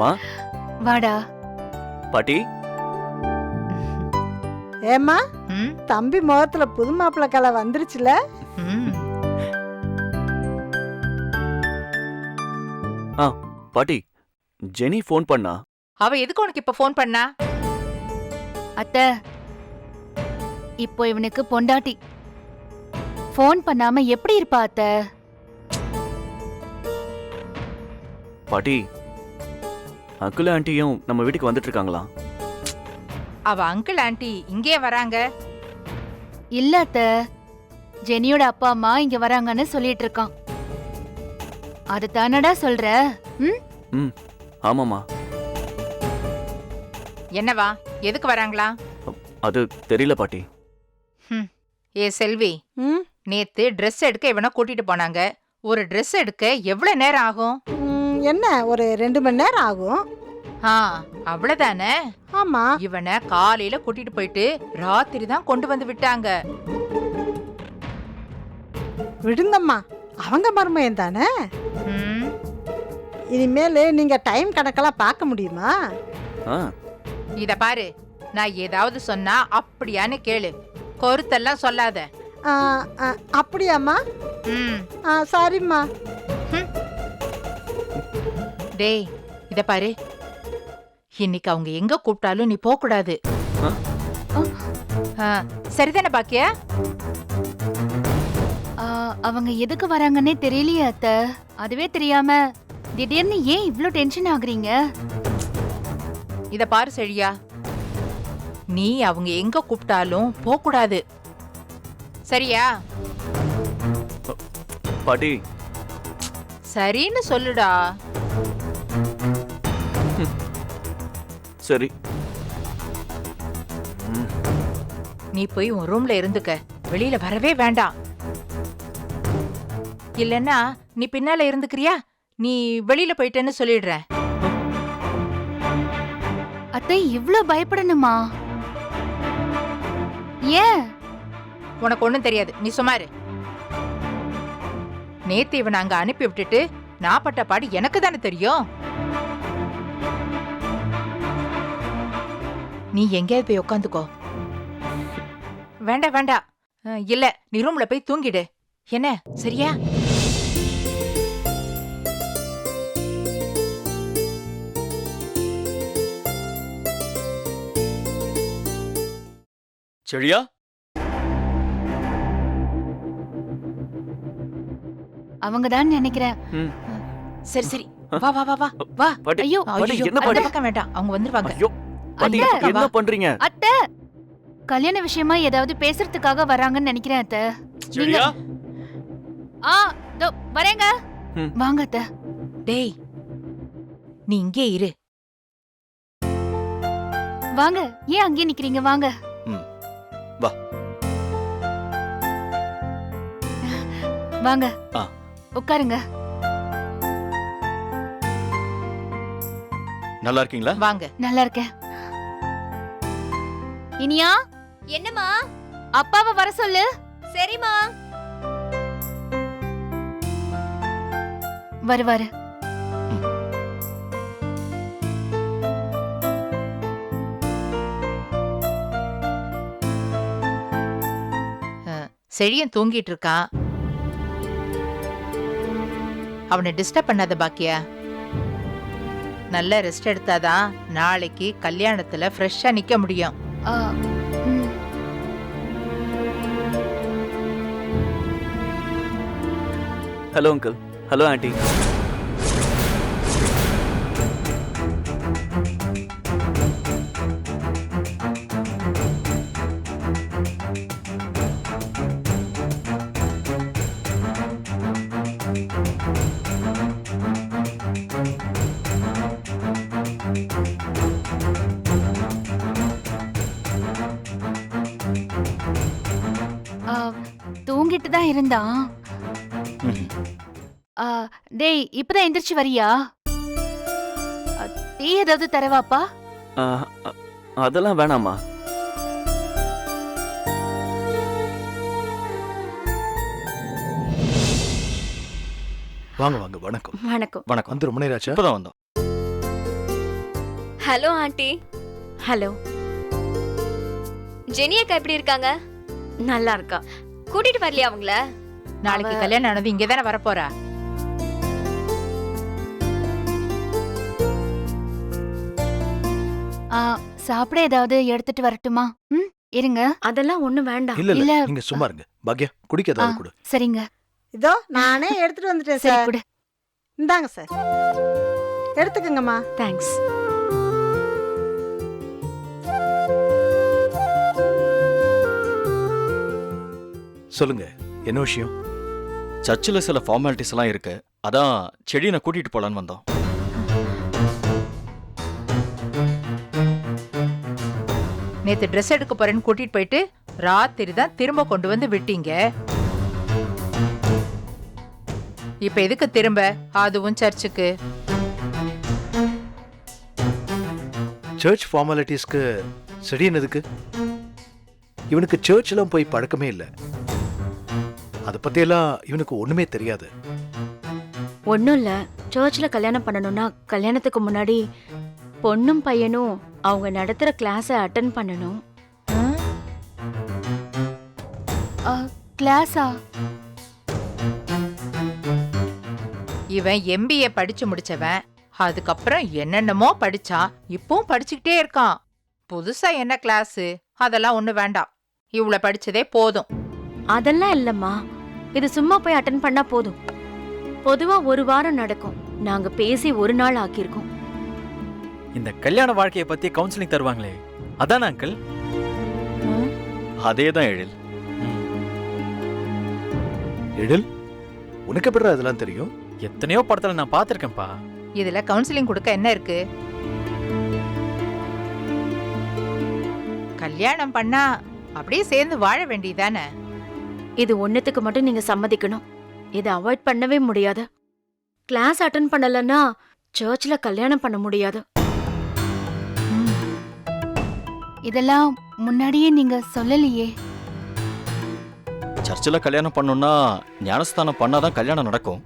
வாங்கம்மா. வாடா. பாட்டி. ஏம்மா, தம்பி முகத்துல புது மாப்பிள்ளை கலை வந்துருச்சுல? பாட்டி, ஜெனி ஃபோன் பண்ணா. அவ எதுக்கு உனக்கு இப்ப ஃபோன் பண்ணா? அத்தை, இப்போ இவனுக்கு பொண்டாட்டி. ஃபோன் பண்ணாம எப்படி இருப்பா அத்தை? பாட்டி, அங்கிள் ஆண்டியும் நம்ம வீட்டுக்கு வந்துட்டு இருக்காங்களா? அவ அங்கிள் ஆண்டி இங்கே வராங்க. இல்ல அத்தை, ஜெனியோட அப்பா அம்மா இங்க வராங்கன்னு சொல்லிட்டு இருக்கான். அது தானடா சொல்ற? ம், ஆமாமா. என்னவா, எதுக்கு வராங்களா? அது தெரியல பாட்டி. ஏ செல்வி, நேத்து ட்ரெஸ் எடுக்க இவனை கூட்டிட்டு போனாங்க. ஒரு ட்ரெஸ் எடுக்க எவ்வளவு நேரம் ஆகும்? என்ன, ஒரு 2 மணி நேரம் ஆகும். அவ்வளவுதானே? ஆமா. இவனை காலையில கூட்டிட்டு போயிட்டு ராத்திரி தான் கொண்டு வந்து விட்டாங்க. விடுங்கம்மா, அவங்க மருமையன் தானே. இனிமேல் நீங்க டைம் கணக்கெல்லாம் பார்க்க முடியுமா? இத பாரு, நான் ஏதாவது சொன்னா அப்படியான்னு கேளு, கொருத்தெல்லாம் சொல்லாத. அப்படியாம்மா? சரிம்மா. டேய், இத பாரு, இன்னைக்கு அவங்க எங்க கூப்பிட்டாலும் நீ போக கூடாது. சரிதானே பாக்கியா? அவங்க எதுக்கு வராங்கன்னே தெரியலையே அத்தை. அதுவே தெரியாம திடீர்னு ஏன் இவ்ளோ டென்ஷன் ஆகுறீங்க? இத பாரு செழியா, நீ அவங்க எங்க கூப்பிட்டாலும் போக கூடாது, சரியா? பாட்டி, சரின்னு சொல்லுடா. சரி. நீ போய் உன் ரூம்ல இருந்துக்க, வெளியில வரவே வேண்டாம். இல்லன்னா நீ பின்னால இருந்துக்கிறியா? நீ வெளியில போயிட்டேன்னு சொல்லிடுற. அத்தை, இவ்ளோ பயப்படணுமா? ஏன்? உனக்கு ஒண்ணும் தெரியாது, நீ சுமாரு. நேத்து இவனை அங்க அனுப்பி விட்டுட்டு நான் பட்ட பாடு எனக்கு தானே தெரியும். நீ எங்கேயாவது போய் உட்காந்துக்கோ. வேண்டாம் வேண்டாம், இல்ல நீ ரூம்ல போய் தூங்கிடு, என்ன சரியா? செழியா, அவங்க தான் நினைக்கிறேன். சரி சரி, வா வா வா வா வா. ஐயோ, என்ன அந்த பக்கம் வேண்டாம், அவங்க வந்துருவாங்க. என்ன பண்றீங்க? அத்தை, கல்யாண விஷயமா ஏதாவது பேசுறதுக்காக வராங்கன்னு நினைக்கிறேன் அத்தை. செழியா, வரேங்க. வாங்க அத்தை. டேய், நீ இங்கே இரு. வாங்க, ஏன் அங்கே நிக்கிறீங்க? வாங்க. வா. வாங்க, உட்காருங்க. நல்லா இருக்கீங்களா? வாங்க. நல்லா இருக்கேன். இனியா, என்னம்மா? அப்பாவை வர சொல்லு. சரிம்மா. வருவாரு. செழியன் தூங்கிட்டு இருக்கான், அவனை டிஸ்டர்ப் பண்ணாத பாக்கியா. நல்ல ரெஸ்ட் எடுத்தாதான் நாளைக்கு கல்யாணத்துல ஃப்ரெஷ்ஷா நிக்க முடியும். Hello uncle. Hello aunty. தூங்கிட்டு தான் இருந்தான். டேய், இப்பதான் எந்திரிச்சு வரியா? டீ ஏதாவது தரவாப்பா? அதெல்லாம் வேணாமா. வாங்க வாங்க. வணக்கம். வணக்கம். வணக்கம். வந்து ரொம்ப நேரம் ஆச்சு. இப்பதான் வந்தோம். Hello aunty. ஹலோ. ஜெனி அக்கா எப்படி இருக்காங்க? நல்லா இருக்கா. கூட்டிட்டு வரலையா அவங்கள? நாளைக்கு கல்யாணம் ஆனது இங்கே தானே வரப்போறா. சாப்பிட ஏதாவது எடுத்துட்டு வரட்டுமா? ம், இருங்க. அதெல்லாம் ஒண்ணு வேண்டாம். இல்ல இல்ல இல்ல. நீங்க சும்மா இருங்க. பாக்யா குடிக்க ஏதாவது கொடு. சரிங்க. இதோ நானே எடுத்துட்டு வந்துட்டேன் சரி சார். குடு. இந்தாங்க சார், எடுத்துக்கங்கம்மா. தேங்க்ஸ். சொல்லுங்க, என்ன விஷயம்? சர்ச்சில் சில ஃபார்மாலிட்டிஸ் எல்லாம் இருக்கு. அதான் செடியை கூட்டிட்டு போலான்னு வந்தோம். நேத்து ட்ரெஸ் எடுக்க போறேன்னு கூட்டிட்டு போயிட்டு ராத்திரி தான் திரும்ப கொண்டு வந்து விட்டீங்க. இப்ப எதுக்கு திரும்ப, அதுவும் சர்ச்சுக்கு? சர்ச் ஃபார்மாலிட்டிஸ்க்கு செடியன் எதுக்கு? இவனுக்கு சர்ச்லாம் போய் பழக்கமே இல்லை. அதை பத்தியெல்லாம் இவனுக்கு ஒண்ணுமே தெரியாது. ஒண்ணும் இல்ல. சர்ச்ல கல்யாணம் பண்ணணும்னா கல்யாணத்துக்கு முன்னாடி பொண்ணும் பையனும் அவங்க நடத்துற கிளாஸை அட்டென்ட் பண்ணணும். கிளாஸா? இவன் MBA படிச்சு முடிச்சவன். அதுக்கப்புறம் என்னென்னமோ படிச்சான். இப்பவும் படிச்சுக்கிட்டே இருக்கான். புதுசா என்ன கிளாஸ்? அதெல்லாம் ஒண்ணு வேண்டாம். இவ்வளவு படிச்சதே போதும். அதெல்லாம் இல்லம்மா, இது சும்மா போய் அட்டென்ட் பண்ணா போதும். பொதுவா ஒரு வாரம் நடக்கும். நாங்க பேசி ஒரு நாள் ஆக்கியிருக்கோம். இந்த கல்யாண வாழ்க்கையை பத்தி கவுன்சிலிங் தருவாங்களே, அதான அங்கிள்? அதே தான் எழில். எழில், உனக்கு எப்படிடா இதெல்லாம் தெரியும்? எத்தனையோ படத்துல நான் பார்த்திருக்கேன்ப்பா. இதுல கவுன்சிலிங் கொடுக்க என்ன இருக்கு? கல்யாணம் பண்ணா அப்படியே சேர்ந்து வாழ வேண்டியதானே? இது ஒண்ணுத்துக்கு மட்டும் நீங்க சம்மதிக்கணும். இதை அவாய்ட் பண்ணவே முடியாது. கிளாஸ் அட்டென்ட் பண்ணலன்னா சர்ச்ல கல்யாணம் பண்ண முடியாது. இதெல்லாம் முன்னாடியே நீங்க சொல்லலையே. சர்ச்சில் கல்யாணம் பண்ணோம்னா ஞானஸ்தானம் பண்ணாதான் கல்யாணம் நடக்கும்.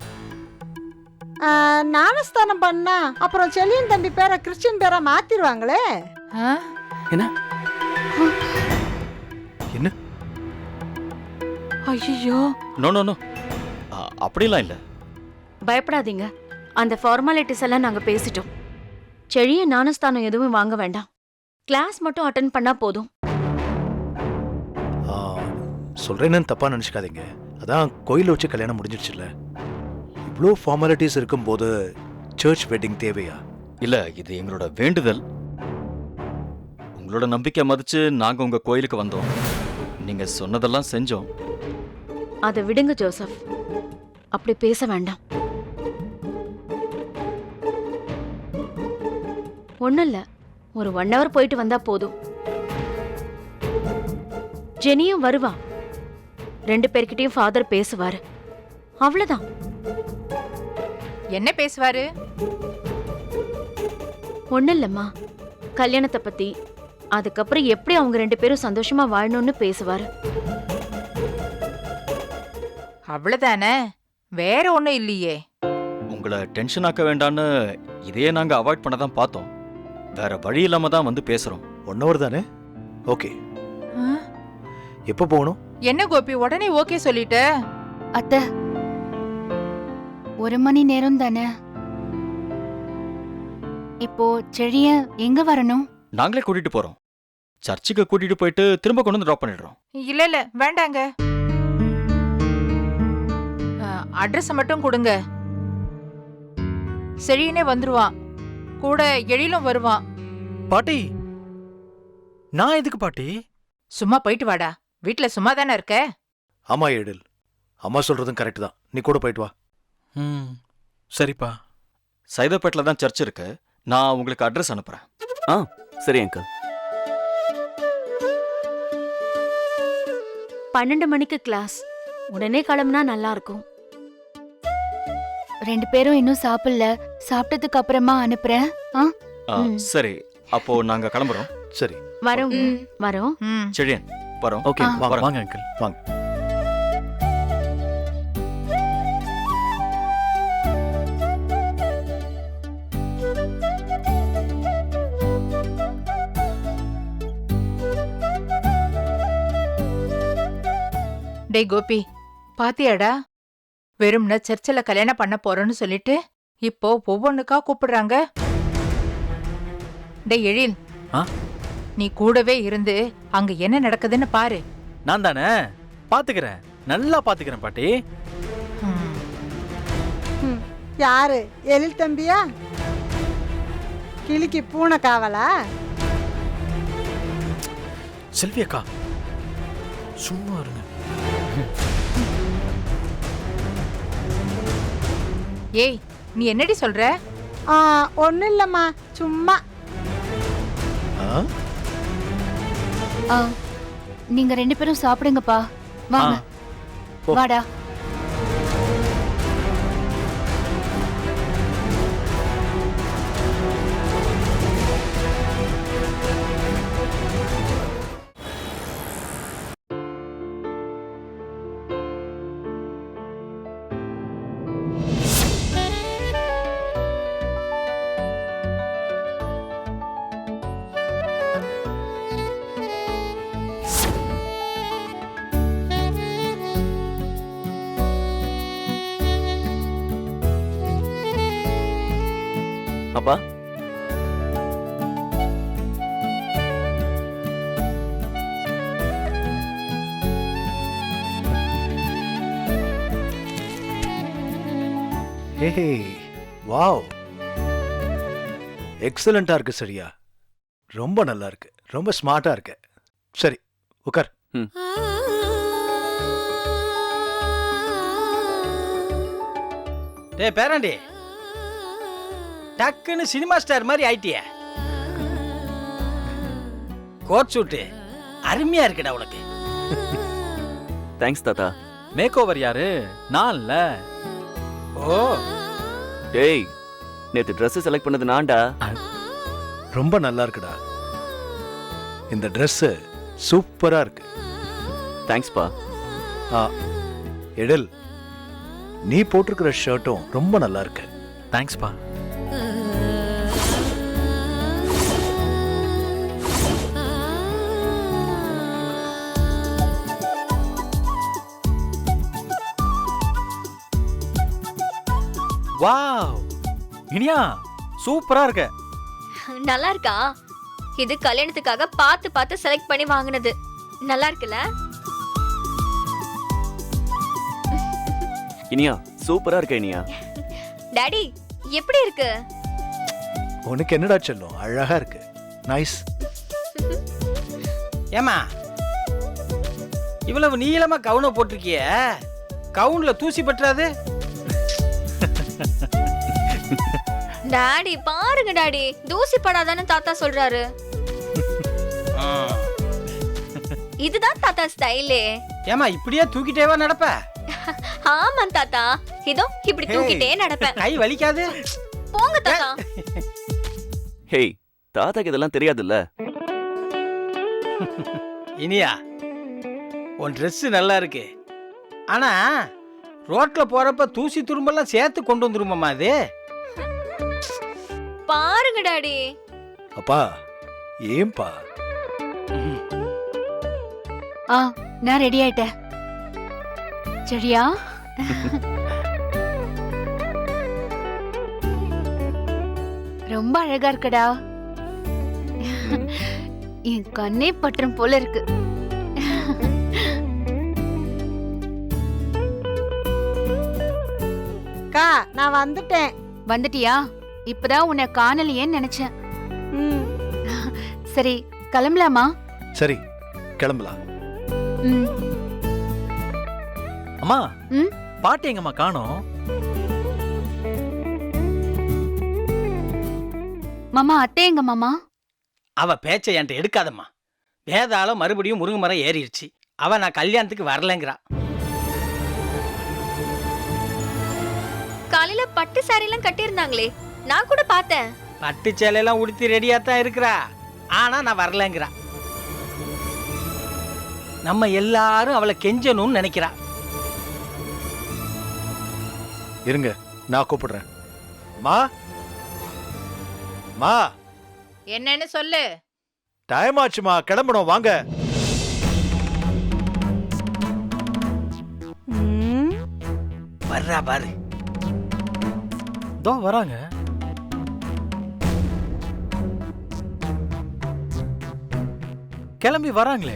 ஞானஸ்தானம் பண்ணா அப்புறம் செல்லியன் தம்பி பேரை கிறிஸ்டின் பேரா மாத்திருவாங்களே. என்ன? ஐயோ, நோ நோ நோ, அப்படிலாம் இல்லை. பயப்படாதீங்க. அந்த ஃபார்மாலிட்டிஸ் எல்லாம் நாங்க பேசிட்டோம். செழிய ஞானஸ்தானம் எதுவும் வாங்க வேண்டாம். கிளாஸ் மட்டும் அட்டென்ட் பண்ணா போதும். சொல்றேன்னு தப்பா நினைச்சுக்காதீங்க. அதான் கோயில வச்சு கல்யாணம் முடிஞ்சிடுச்சுல்ல. இவ்வளோ ஃபார்மாலிட்டிஸ் இருக்கும்போது சர்ச் வெட்டிங் தேவையா? இல்லை, இது எங்களோட வேண்டுதல். உங்களோட நம்பிக்கை மதிச்சு நாங்கள் உங்கள் கோயிலுக்கு வந்தோம். நீங்கள் சொன்னதெல்லாம் செஞ்சோம். அதை விடுங்க ஜோசப், அப்படி பேச வேண்டாம். ஒண்ணும் இல்ல, ஒரு 1 hour போயிட்டு வந்தா போதும். ஜெனியும் வருவா. 2 பேர்கிட்டயும் ஃபாதர் பேசுவாரு. அவ்வளவுதான். என்ன பேசுவாரு? ஒண்ணும் இல்லம்மா, கல்யாணத்தை பத்தி, அதுக்கப்புறம் எப்படி அவங்க 2 பேரும் சந்தோஷமா வாழணும்னு பேசுவாரு. அவ்வளவுதானே, வேற ஒண்ணும் இல்லையே. உங்களை டென்ஷன் ஆக்க வேண்டான்னு இதையே நாங்கள் அவாய்ட் பண்ண தான் பார்த்தோம். வேற வழி இல்லாம தான் வந்து பேசுறோம். 1 hour தானே? ஓகே. எப்போ போகணும்? என்ன கோபி உடனே ஓகே சொல்லிட்ட? அத்தை, 1 மணி நேரம் தானே. இப்போ செழிய எங்க வரணும்? நாங்களே கூட்டிட்டு போறோம். சர்ச்சுக்கு கூட்டிட்டு போயிட்டு திரும்ப கொண்டு வந்து ட்ராப் பண்ணிடுறோம். இல்ல இல்ல வேண்டாங்க. அட்ரஸ் மட்டும் கொடுங்க. செழியனே வந்துருவான். கூட எழிலும் வருவான். பாட்டி, நான் எதுக்கு பாட்டி? சும்மா போயிட்டு வாடா. வீட்டுல சும்மா தானே இருக்க. ஆமா எழில், அம்மா சொல்றதும் கரெக்ட் தான். நீ கூட போயிட்டு வா. சரிப்பா. சைதாப்பேட்டில் தான் சர்ச் இருக்கு. நான் உங்களுக்கு அட்ரஸ் அனுப்புறேன். சரி அங்கிள். 12 மணிக்கு கிளாஸ். உடனே கிளம்புனா நல்லா இருக்கும். 2 பேரும் இன்னும் சாப்பிடல. சாப்பிட்டதுக்கு அப்புறமா அனுப்புறேன். சரி, அப்போ நாங்க கிளம்புறோம். சரி, வரோம் வரோம். செழியன் வரோம். ஓகே, வாங்க அங்கிள். வாங்க. டேய் கோபி, பாத்தியாடா? வெறும்ன சர்ச்சில் கல்யாணம் பண்ண போறோன்னு சொல்லிட்டு இப்போ ஒவ்வொன்னுக்கா கூப்பிடுறாங்க. டேய் எழில், ஆ? நீ கூடவே இருந்து அங்க என்ன நடக்குதுன்னு பாரு. நான் தானே பாத்துக்கிறேன், நல்லா பாத்துக்கிறேன் பாட்டி. ம். யாரு எழில் தம்பியா? கிளிக்கு பூனை காவலா? செல்வி அக்கா சும்மா இருங்க. ஏய், நீ என்னடி சொல்ற? ஒன்றும் இல்லைம்மா, சும்மா. ஆ? ஆ, நீங்க 2 பேரும் சாப்பிடுங்கப்பா. வாங்க. போ. வாடா. அப்பா, ஹே, வாவ், எக்ஸலண்டா இருக்கு சரியா. ரொம்ப நல்லா இருக்கு, ரொம்ப ஸ்மார்ட்டா இருக்கு. சரி, உட்கார். டேய் பேராண்டி, டக்குன்னு சினிமா ஸ்டார் மாதிரி ஆயிட்டிய. கோட் சூட்டு அருமையா இருக்குடா உனக்கு. தேங்க்ஸ் தாத்தா. மேக் ஓவர் யாரு? நான் இல்ல. ஓ, டேய், நேத்து Dress செலக்ட் பண்ணது நான்டா. ரொம்ப நல்லா இருக்குடா. இந்த Dress சூப்பரா இருக்கு. தேங்க்ஸ்பா. எழில், நீ போட்டிருக்கிற ஷர்ட்டும் ரொம்ப நல்லா இருக்கு. தேங்க்ஸ்பா. வாவ், இனியா சூப்பரா இருக்க. நல்லா இருக்கா? இது கல்யாணத்துக்காக பார்த்து பார்த்து செலக்ட் பண்ணி வாங்குனது. நல்லா இருக்குல்ல? இனியா சூப்பரா இருக்க இனியா. டாடி, எப்படி இருக்கு? உனக்கு என்னடா செல்லும், அழகா இருக்கு. நைஸ். ஏமா இவ்வளவு நீளமா கவுனை போட்டிருக்கிய, கவுன்ல தூசி பற்றாது? டாடி பாருங்க டாடி, தூசி படாதான்னு தாத்தா சொல்றாரு. இதுதான் தாத்தா ஸ்டைலே. ஏமா இப்படியே தூக்கிட்டேவா நடப்ப? ஆமா தாத்தா, இதோ இப்படி தூக்கிட்டே நடப்பேன். கை வலிக்காது? போங்க தாத்தா. ஹேய், தாத்தாக்கு இதெல்லாம் தெரியாதுல்ல. இனியா, உன் Dress நல்லா இருக்கு. ஆனா ரோட்ல போறப்ப தூசி துரும்பெல்லாம் சேர்த்து கொண்டு வந்துருமாமா அது. பாருங்க டாடி. அப்பா, ஏன்பா? நான் ரெடி ஆயிட்டேன். சரியா? ரொம்ப அழகா இருக்கடா. என் கண்ணே பற்றும் போல இருக்கு. அக்கா, நான் வந்துட்டேன். வந்துட்டியா? இப்பதான் உன்னை காணலையேன்னு நினைச்சேன். ம். சரி, கிளம்பலாமா? சரி, கிளம்பலாம். ம். அம்மா, ம்? பாட்டி எங்கம்மா காணோம்? மாமா, அத்தை எங்க மாமா? அவ பேச்சை என்கிட்ட எடுக்காதம்மா. வேதாளம் மறுபடியும் முருங்கை மரம் ஏறிடுச்சு. அவ நான் கல்யாணத்துக்கு வரலங்கிறா. காலையில பட்டு சாரி எல்லாம் கட்டியிருந்தாங்களே, நான் கூட பார்த்தேன். பட்டு சேலையெல்லாம் உடுத்தி ரெடியா தான் இருக்கிறா. ஆனா நான் வரலங்கிறா. நம்ம எல்லாரும் அவளை கெஞ்சணும்னு நினைக்கிறா. இருங்க, நான் கூப்பிடுறேன். மா, மா, என்னன்னு சொல்லு. டைம் ஆச்சுமா, கிளம்பணும், வாங்க. வர்றா பாரு. தோ வராங்க. கிளம்பி வராங்களே.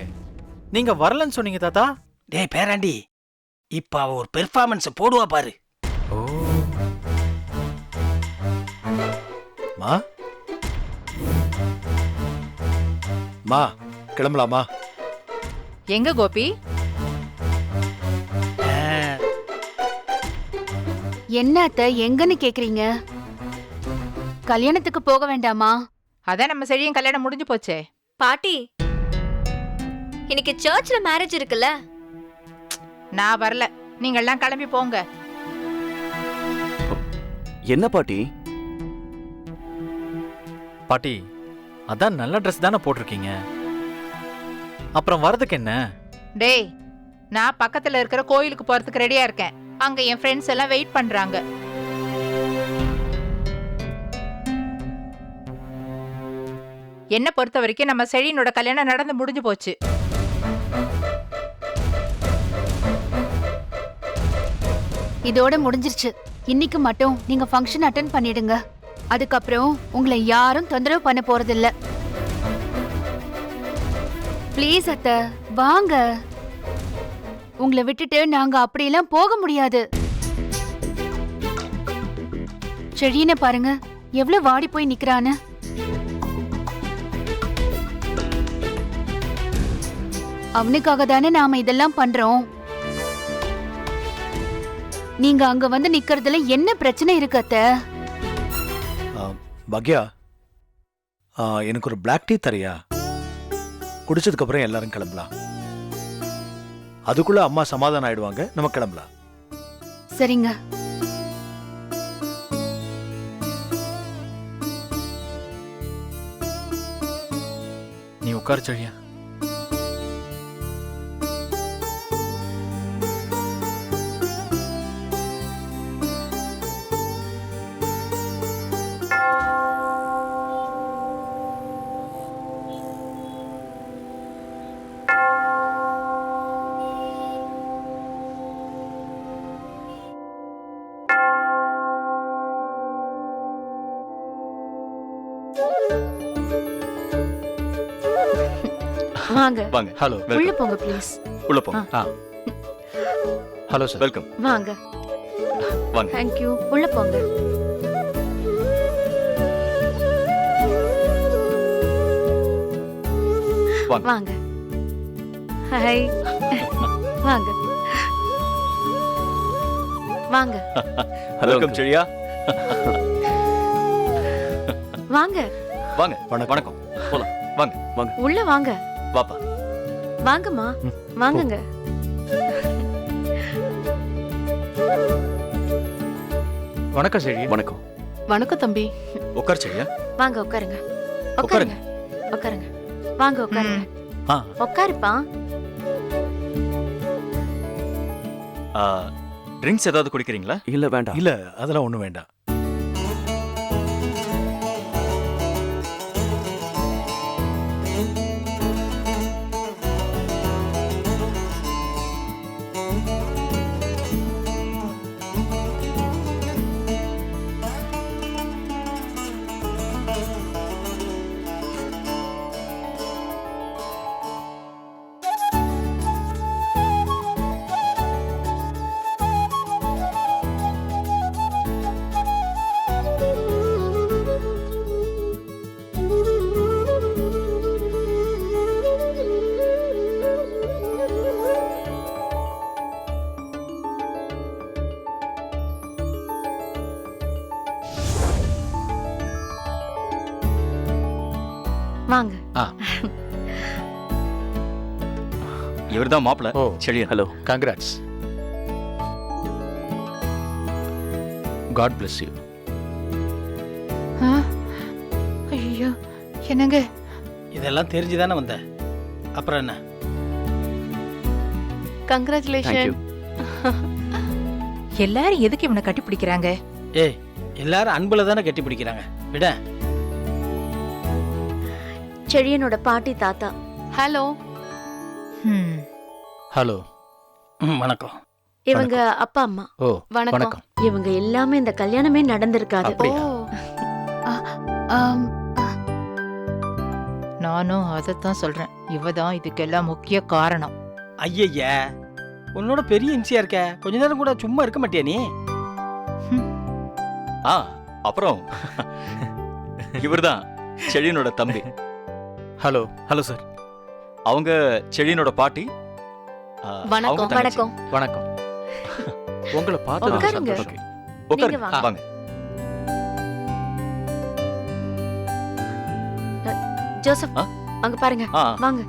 நீங்க வரலன்னு சொன்னீங்க தாத்தா. டேய் பேராண்டி, இப்ப அவ ஒரு பெர்ஃபார்மன்ஸ் போடுவா பாரு. ஓ மா மா கிளம்பலாமா? எங்க கோபி? என்ன அத்தை எங்கன்னு கேக்குறீங்க? கல்யாணத்துக்கு போக வேண்டாமா? அதான் நம்ம செழியும் கல்யாணம் முடிஞ்சு போச்சே. பாட்டி, இன்னைக்கு சர்ச்ல மேரேஜ் இருக்குல்ல? நான் வரல, நீங்க எல்லாம் கிளம்பி போங்க. என்ன பாட்டி? பாட்டி, அதான் நல்ல ட்ரெஸ் தானே போட்டிருக்கீங்க. அப்புறம் வரதுக்கு என்ன? டேய், நான் பக்கத்துல இருக்கிற கோயிலுக்கு போறதுக்கு ரெடியா இருக்கேன். அங்க என் ஃப்ரெண்ட்ஸ் எல்லாம் வெயிட் பண்றாங்க. என்ன பொறுத்த வரைக்கும் நம்ம செழியனோட கல்யாணம் நடந்து முடிஞ்சு போச்சு. இதோட முடிஞ்சிருச்சு. இன்னைக்கு மட்டும் நீங்க ஃபங்க்ஷன் அட்டெண்ட் பண்ணிடுங்க. அதுக்கப்புறம் உங்களை யாரும் தொந்தரவு பண்ண போறதில்ல. ப்ளீஸ் அத்தை, வாங்க. உங்களை விட்டுட்டு நாங்க அப்படியெல்லாம் போக முடியாது. செழியனை பாருங்க, எவ்வளவு வாடி போய் நிக்கிறான்னு. அவனுக்காக தானே நாம இதெல்லாம் பண்றோம். நீங்க அங்க வந்து நிக்கிறதுல என்ன பிரச்சனை இருக்கு அத்தை? பாக்யா, எனக்கு ஒரு பிளாக் டீ தரியா? குடிச்சதுக்கு அப்புறம் எல்லாரும் கிளம்பலாம். அதுக்குள்ள அம்மா சமாதானம் ஆயிடுவாங்க, நம்ம கிளம்பலாம். சரிங்க. நீ உட்காரு செழியா. வாங்க. வாங்க. ஹலோ. உள்ள போங்க ப்ளீஸ். உள்ள போங்க. Hello sir. வெல்கம். வாங்க. வாங்க. Thank you. உள்ள போங்க. வாங்க. வாங்க. ஹாய். வாங்க. வாங்க. ஹலோ வெல்கம் செழியா. வாங்க. வாங்க. வணக்கம். வணக்கம். போலாம். வாங்க. வாங்க. உள்ள வாங்க. வாப்பா. வாங்கம்மா. வாங்குங்க. வணக்கம் செழியா. வணக்கம். வணக்கம் தம்பி. உட்கார் செழியா. வாங்க உட்காருங்க. உட்காருங்க. உட்காருங்க. வாங்க உட்காருங்க. ஆ, உட்காருப்பா. ட்ரிங்க்ஸ் ஏதாவது குடிக்கிறீங்களா? இல்ல வேண்டாம். இல்ல அதெல்லாம் ஒண்ணும் வேண்டாம். வாங்க. இவர்தான் மாப்பிள்ள. ஓ செழியா. Hello. Congrats. God bless you. ஐயோ, என்னங்க? இதெல்லாம் தெரிஞ்சுதானே வந்த. அப்புறம் என்ன? கங்க்ராச்சுலேஷன். எல்லாரும் எதுக்கு இவனை கட்டி பிடிக்கிறாங்க? ஏய், எல்லாரும் அன்புல தானே கட்டி பிடிக்கிறாங்க. விட. செழியனோட பாட்டி தாத்தா. ஹலோ. ஹலோ. வணக்கம். இவங்க அப்பா அம்மா. ஓ வணக்கம் வணக்கம். இவங்க எல்லாமே இந்த கல்யாணமே நடந்திருக்காது. ஓ அப்படியா? ஆ, ஆம், நானும் அதைத்தான் சொல்றேன். இவ தான் இதுக்கெல்லாம் முக்கிய காரணம். ஐயய்யா உன்னோட பெரிய இன்சியா இருக்க, கொஞ்ச நேரம் கூட சும்மா இருக்க மாட்டியா நீ? ஆ அப்புறம் இவர்தான் செழியனோட தம்பி. ஹலோ. Hello sir. அவங்க செழியனோட பாட்டி. வணக்கம். அவங்க தங்கச்சி. வணக்கம். வணக்கம். உங்களை பார்த்தது உட்காருங்க. சந்தோஷம். உட்காருங்க. நீங்க வாங்க. வாங்க. ஜோசப் ஆ? அங்க பாருங்க. ஆ வாங்க.